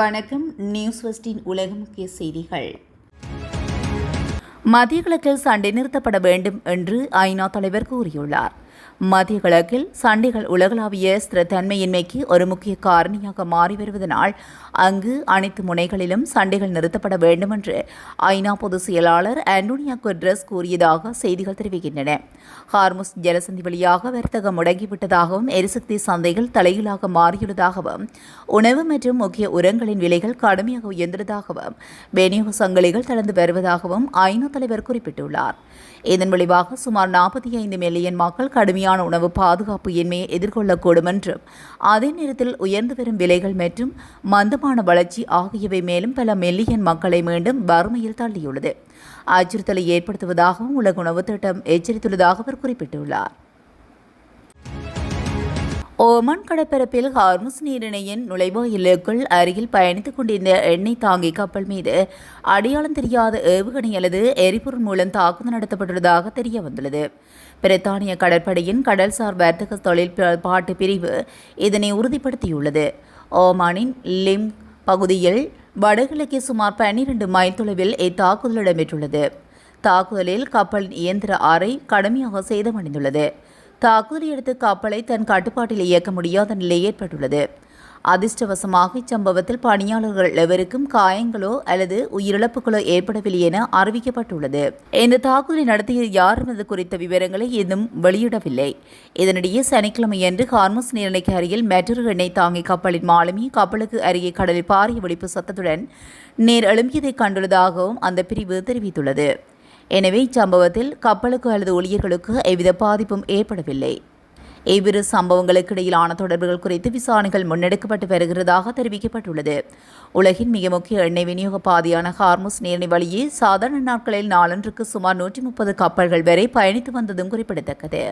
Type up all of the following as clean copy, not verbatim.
வணக்கம். நியூஸ் வெஸ்டின் உலக முக்கிய செய்திகள். மத்திய கிழக்கில் சண்டை நிறுத்தப்பட வேண்டும் என்று ஐநா தலைவர் கூறியுள்ளார். மத்திய கிழக்கில் சண்டைகள் உலகளாவிய ஸ்திரத்தன்மையின்மைக்கு ஒரு முக்கிய காரணியாக மாறி வருவதனால் அங்கு அனைத்து முனைகளிலும் சண்டைகள் நிறுத்தப்பட வேண்டும் என்று ஐநா பொதுச் செயலாளர் ஆண்டோனியோ குட்டரஸ் கூறியதாக செய்திகள் தெரிவிக்கின்றன. ஹார்முஸ் ஜலசந்தி வழியாக வர்த்தகம் முடங்கிவிட்டதாகவும், எரிசக்தி சந்தைகள் தலைகீழாக மாறியுள்ளதாகவும், உணவு மற்றும் முக்கிய உரங்களின் விலைகள் கடுமையாக உயர்ந்துள்ளதாகவும், விநியோக சங்கிலிகள் தளர்ந்து வருவதாகவும் ஐநா தலைவர் குறிப்பிட்டுள்ளார். இதன் விளைவாக சுமார் 45 மில்லியன் மக்கள் கடுமையான உணவு பாதுகாப்பு இன்மையை எதிர்கொள்ளக்கூடும் என்றும், அதே நேரத்தில் உயர்ந்து வரும் விலைகள் மற்றும் மந்தமான வளர்ச்சி ஆகியவை மேலும் பல மில்லியன் மக்களை மீண்டும் வறுமையில் தள்ளியுள்ளது, அச்சுறுத்தலை ஏற்படுத்துவதாகவும் உலக உணவு திட்டம் எச்சரித்துள்ளதாக அவர் குறிப்பிட்டுள்ளார். ஓமன் கடற்பரப்பில் ஹார்முஸ் நீரிணையின் நுழைவாயிலுக்குள் அருகில் பயணித்துக் கொண்டிருந்த எண்ணெய் தாங்கி கப்பல் மீது அடையாளம் தெரியாத ஏவுகணை அல்லது எரிபொருள் மூலம் தாக்குதல் நடத்தப்பட்டுள்ளதாக தெரிய வந்துள்ளது. பிரித்தானிய கடற்படையின் கடல்சார் வர்த்தக தொழில்பாட்டு பிரிவு இதனை உறுதிப்படுத்தியுள்ளது. ஓமானின் லிம் பகுதியில் வடகிழக்கே சுமார் 12 மைல் தொலைவில் இத்தாக்குதல் இடம்பெற்றுள்ளது. தாக்குதலில் கப்பலின் இயந்திர அறை கடுமையாக சேதமடைந்துள்ளது. தாக்குதலை அடுத்து கப்பலை தன் கட்டுப்பாட்டில் இயக்க முடியாத நிலை ஏற்பட்டுள்ளது. அதிர்ஷ்டவசமாக இச்சம்பவத்தில் பணியாளர்கள் எவருக்கும் காயங்களோ அல்லது உயிரிழப்புகளோ ஏற்படவில்லை என அறிவிக்கப்பட்டுள்ளது. இந்த தாக்குதலை நடத்திய யார் என்பது குறித்த விவரங்களை இன்னும் வெளியிடவில்லை. இதனிடையே சனிக்கிழமையன்று ஹார்முஸ் நீரிணைக்கு அருகில் மற்றொரு எண்ணெய் தாங்கி கப்பலின் மாலுமி கப்பலுக்கு அருகே கடலில் பாரிய வெடிப்பு சத்தத்துடன் நீர் எழும்பியதை கண்டுள்ளதாகவும் அந்த பிரிவு தெரிவித்துள்ளது. எனவே இச்சம்பவத்தில் கப்பலுக்கு அல்லது ஊழியர்களுக்கு எவ்வித பாதிப்பும் ஏற்படவில்லை. இவ்விரு சம்பவங்களுக்கு இடையிலான தொடர்புகள் குறித்து விசாரணைகள் முன்னெடுக்கப்பட்டு வருகிறதாக தெரிவிக்கப்பட்டுள்ளது. உலகின் மிக முக்கிய எண்ணெய் விநியோக பாதையான ஹார்முஸ் நீரிணை வழியே சாதாரண நாட்களில் நாளொன்றுக்கு சுமார் 130 கப்பல்கள் வரை பயணித்து வந்ததும் குறிப்பிடத்தக்கது.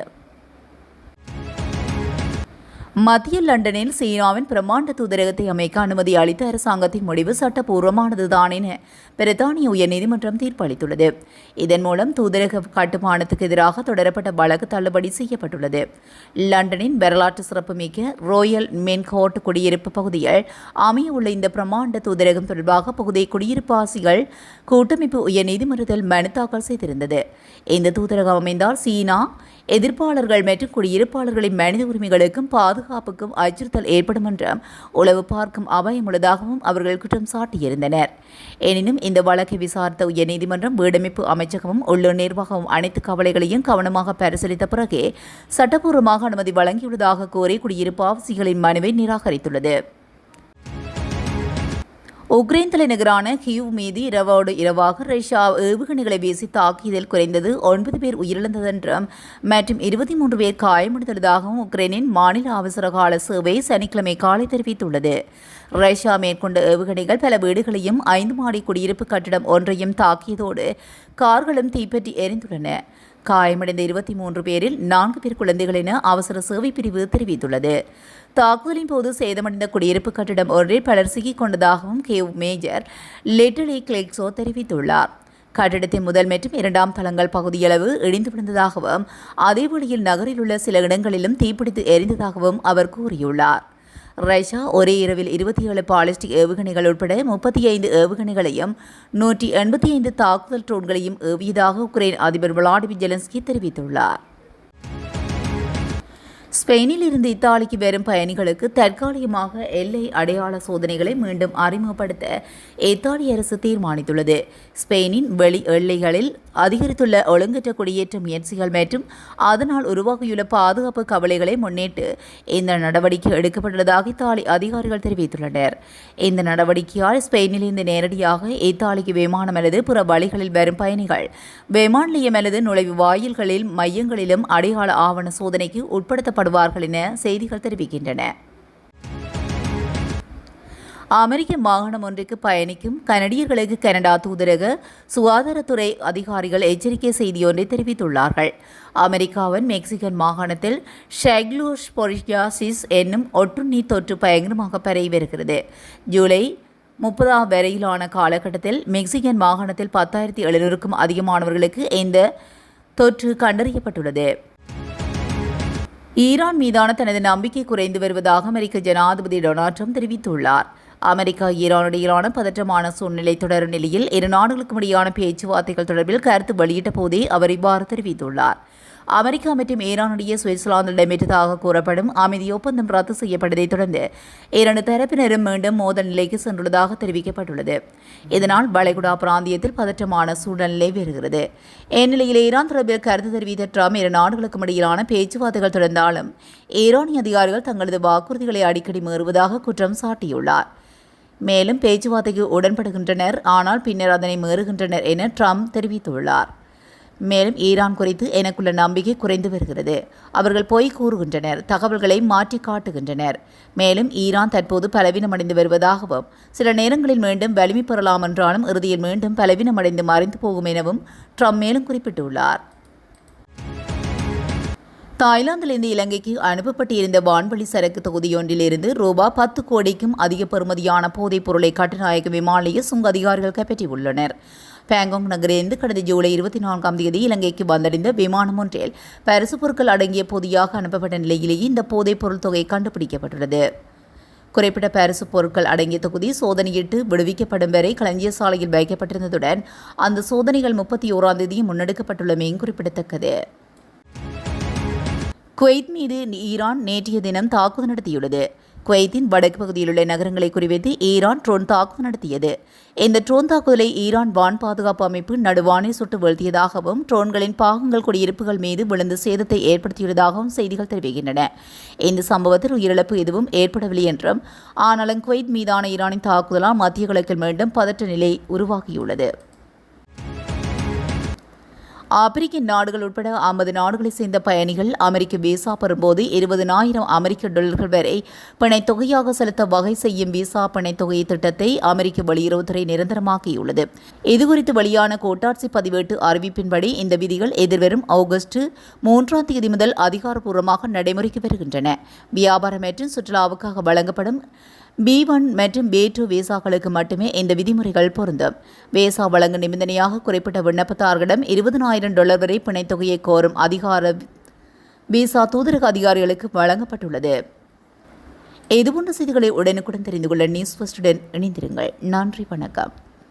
மத்திய லண்டனில் சீனாவின் பிரமாண்ட தூதரகத்தை அமைக்க அனுமதி அளித்த அரசாங்கத்தின் முடிவு சட்டப்பூர்வமானதுதான் என பிரித்தானிய உயர்நீதிமன்றம் தீர்ப்பளித்துள்ளது. இதன் மூலம் தூதரக கட்டுமானத்துக்கு எதிராக தொடரப்பட்ட வழக்கு தள்ளுபடி செய்யப்பட்டுள்ளது. லண்டனின் வரலாற்று சிறப்புமிக்க ரோயல் மென்கோர்ட் குடியிருப்பு பகுதியில் அமைய உள்ள இந்த பிரமாண்ட தூதரகம் தொடர்பாக பகுதி குடியிருப்பாசிகள் கூட்டமைப்பு உயர்நீதிமன்றத்தில் மனு தாக்கல் செய்திருந்தது. இந்த தூதரகம் அமைந்தால் சீனா எதிர்ப்பாளர்கள் மற்றும் குடியிருப்பாளர்களின் மனித உரிமைகளுக்கும் பாதுகாப்புக்கும் அச்சுறுத்தல் ஏற்படும் என்றும் உளவு பார்க்கும் அபாயம் உள்ளதாகவும் அவர்கள் குற்றம் சாட்டியிருந்தனர். எனினும் இந்த வழக்கை விசாரித்த உயர்நீதிமன்றம் வீடமைப்பு அமைச்சகமும் உள்ளூர் நிர்வாகமும் அனைத்து கவலைகளையும் கவனமாக பரிசீலித்த பிறகே சட்டப்பூர்வமாக அனுமதி வழங்கியுள்ளதாக கோரி குடியிருப்பாசிகளின் மனுவை நிராகரித்துள்ளது. உக்ரைன் தலைநகரான கியூவ் மீது இரவோடு இரவாக ரஷ்யா ஏவுகணைகளை வீசி தாக்கியதில் குறைந்தது 9 பேர் உயிரிழந்ததென்றும் மற்றும் 23 பேர் காயமடைந்துள்ளதாகவும் உக்ரைனின் மாநில அவசரகால சேவை சனிக்கிழமை காலை தெரிவித்துள்ளது. ரஷ்யா மேற்கொண்ட ஏவுகணைகள் பல வீடுகளையும் 5 மாடி குடியிருப்பு கட்டிடம் ஒன்றையும் தாக்கியதோடு கார்களும் தீப்பற்றி எரிந்துள்ளன. காயமடைந்த 23 பேரில் 4 பேர் குழந்தைகள் என அவசர சேவை பிரிவு தெரிவித்துள்ளது. தாக்குதலின் போது சேதமடைந்த குடியிருப்பு கட்டிடம் ஒன்றில் பலர் சிக்கிக் கொண்டதாகவும் கேவ் மேஜர் லிட்டில் கிளெக்ஸோ தெரிவித்துள்ளார். கட்டிடத்தின் முதல் மற்றும் 2ஆம் தளங்கள் பகுதியளவு இடிந்து விழுந்ததாகவும், அதேவேளையில் நகரில் உள்ள சில இடங்களிலும் தீப்பிடித்து எரிந்ததாகவும் அவர் கூறியுள்ளார். ரஷ்யா ஒரே இரவில் 27 பாலிஸ்டிக் ஏவுகணைகள் உட்பட 35 ஏவுகணைகளையும் 185 தாக்குதல் ட்ரோன்களையும் ஏவியதாக உக்ரைன் அதிபர் விளாடிமிர் ஜெலன்ஸ்கி தெரிவித்துள்ளார். ஸ்பெயினில் இருந்து இத்தாலிக்கு வரும் பயணிகளுக்கு தற்காலிகமாக எல்லை அடையாள சோதனைகளை மீண்டும் அறிமுகப்படுத்த இத்தாலிய அரசு தீர்மானித்துள்ளது. ஸ்பெயினின் வெளி எல்லைகளில் அதிகரித்துள்ள ஒழுங்கற்ற குடியேற்ற முயற்சிகள் மற்றும் அதனால் உருவாகியுள்ள பாதுகாப்பு கவலைகளை முன்னிட்டு இந்த நடவடிக்கை எடுக்கப்பட்டுள்ளதாக இத்தாலி அதிகாரிகள் தெரிவித்துள்ளனர். இந்த நடவடிக்கையால் ஸ்பெயினிலிருந்து நேரடியாக இத்தாலிக்கு விமானம் அல்லது புற வழிகளில் வரும் பயணிகள் விமான நிலையம் அல்லது நுழைவு வாயில்களில் மையங்களிலும் அடையாள ஆவண சோதனைக்கு உட்படுத்தப்படுவார்கள் என செய்திகள் தெரிவிக்கின்றன. அமெரிக்க மாகாணம் ஒன்றுக்கு பயணிக்கும் கனடியர்களுக்கு கனடா தூதரக சுகாதாரத்துறை அதிகாரிகள் எச்சரிக்கை செய்தியொன்றை தெரிவித்துள்ளார்கள். அமெரிக்காவின் மெக்சிகன் மாகாணத்தில் ஷைக்ளோஸ்போரியாசிஸ் என்னும் ஒட்டுண்ணீர் தொற்று பயங்கரமாக பரவி வருகிறது. ஜூலை 30 வரையிலான காலகட்டத்தில் மெக்சிகன் மாகாணத்தில் 10,700க்கும் அதிகமானவர்களுக்கு இந்த தொற்று கண்டறியப்பட்டுள்ளது. ஈரான் மீதான தனது நம்பிக்கை குறைந்து வருவதாக அமெரிக்க ஜனாதிபதி டொனால்ட் ட்ரம்ப் தெரிவித்துள்ளார். அமெரிக்கா ஈரான் இடையிலான பதற்றமான சூழ்நிலை தொடரும் நிலையில் இரு நாடுகளுக்கும் இடையான பேச்சுவார்த்தைகள் தொடர்பில் கருத்து வெளியிட்ட போதே அவர் இவ்வாறு தெரிவித்துள்ளார். அமெரிக்கா மற்றும் ஈரான் இடையே சுவிட்சர்லாந்தில் இடம்பெற்றதாக கூறப்படும் அமைதி ஒப்பந்தம் ரத்து செய்யப்பட்டதைத் தொடர்ந்து இரண்டு தரப்பினரும் மீண்டும் மோதல் நிலைக்கு சென்றுள்ளதாக தெரிவிக்கப்பட்டுள்ளது. இதனால் வளைகுடா பிராந்தியத்தில் பதற்றமான சூழ்நிலை வருகிறது. இந்நிலையில் ஈரான் தொடர்பில் கருத்து தெரிவித்த ட்ரம்ப் இரு நாடுகளுக்கும் இடையிலான பேச்சுவார்த்தைகள் தொடர்ந்தாலும் ஈரானிய அதிகாரிகள் தங்களது வாக்குறுதிகளை அடிக்கடி மீறுவதாக குற்றம் சாட்டியுள்ளார். மேலும் பேச்சுவார்த்தைக்கு உடன்படுகின்றனர், ஆனால் பின்னர் அதனை மீறுகின்றனர் என ட்ரம்ப் தெரிவித்துள்ளார். மேலும் ஈரான் குறித்து எனக்குள்ள நம்பிக்கை குறைந்து வருகிறது. அவர்கள் பொய் கூறுகின்றனர், தகவல்களை மாற்றி காட்டுகின்றனர். மேலும் ஈரான் தற்போது பலவீனமடைந்து வருவதாகவும் சில நேரங்களில் மீண்டும் வலிமை பெறலாம் என்றாலும் இறுதியில் மீண்டும் பலவீனமடைந்து மறைந்து போகும் எனவும் ட்ரம்ப் மேலும் குறிப்பிட்டுள்ளார். தாய்லாந்திலிருந்து இலங்கைக்கு அனுப்பப்பட்டிருந்த வான்வழி சரக்கு தொகுதியொன்றிலிருந்து ரூபாய் 10 கோடிக்கும் அதிக பெறுமதியான போதைப் பொருளை கட்டுநாயக்க விமான நிலைய சுங்க அதிகாரிகள் கைப்பற்றியுள்ளனர். பாங்காங் நகரிலிருந்து கடந்த ஜூலை 24ஆம் தேதி இலங்கைக்கு வந்தடைந்த விமானம் ஒன்றில் பரிசு பொருட்கள் அடங்கிய பொதியாக அனுப்பப்பட்ட நிலையிலேயே இந்த போதைப் பொருள் தொகை கண்டுபிடிக்கப்பட்டுள்ளது. குறிப்பிட்ட பரிசு பொருட்கள் அடங்கிய தொகுதி சோதனையிட்டு விடுவிக்கப்படும் வரை களஞ்சிய சாலையில் வைக்கப்பட்டிருந்ததுடன் அந்த சோதனைகள் 31ஆம் தேதி முன்னெடுக்கப்பட்டுள்ளமையும் குறிப்பிடத்தக்கது. குவைத் மீது ஈரான் நேற்றைய தினம் தாக்குதல் நடத்தியுள்ளது. குவைத்தின் வடக்கு பகுதியில் உள்ள நகரங்களை குறிவைத்து ஈரான் ட்ரோன் தாக்குதல் நடத்தியது. இந்த ட்ரோன் தாக்குதலை ஈரான் வான் பாதுகாப்பு அமைப்பு நடுவானில் சுட்டு வீழ்த்தியதாகவும் ட்ரோன்களின் பாகங்கள் குடியிருப்புகள் மீது விழுந்து சேதத்தை ஏற்படுத்தியுள்ளதாகவும் செய்திகள் தெரிவிக்கின்றன. இந்த சம்பவத்தில் உயிரிழப்பு எதுவும் ஏற்படவில்லை என்றும், ஆனாலும் குவைத் மீதான ஈரானின் தாக்குதலால் மத்திய கிழக்கில் மீண்டும் பதற்ற நிலை உருவாகியுள்ளது. ஆப்பிரிக்க நாடுகள் உட்பட 50 நாடுகளைச் சேர்ந்த பயணிகள் அமெரிக்க விசா பெறும்போது $20,000 வரை பிணைத் தொகையாக செலுத்த வகை செய்யும் விசா பிணைத் தொகை திட்டத்தை அமெரிக்க வெளியுறவுத்துறை நிரந்தரமாக்கியுள்ளது. இதுகுறித்து வெளியான கூட்டாட்சி பதிவேட்டு அறிவிப்பின்படி இந்த விதிகள் எதிர்வரும் ஆகஸ்ட் 3ஆம் தேதி முதல் அதிகாரப்பூர்வமாக நடைமுறைக்கு வருகின்றன. வியாபாரம் மற்றும் சுற்றுலாவுக்காக வழங்கப்படும் B1 மற்றும் B2 விசாக்களுக்கு மட்டுமே இந்த விதிமுறைகள் பொருந்தும். விசா வழங்க நிபந்தனையாக குறிப்பிட்ட விண்ணப்பதாரர்களிடம் $20,000 வரை பிணைத் தொகையை கோரும் அதிகார விசா தூதரக அதிகாரிகளுக்கு வழங்கப்பட்டுள்ளது. இதுபோன்ற செய்திகளை உடனுக்குடன் தெரிந்து கொள்ள நியூஸ் ஃபர்ஸ்டுடன் இணைந்திருங்கள். நன்றி, வணக்கம்.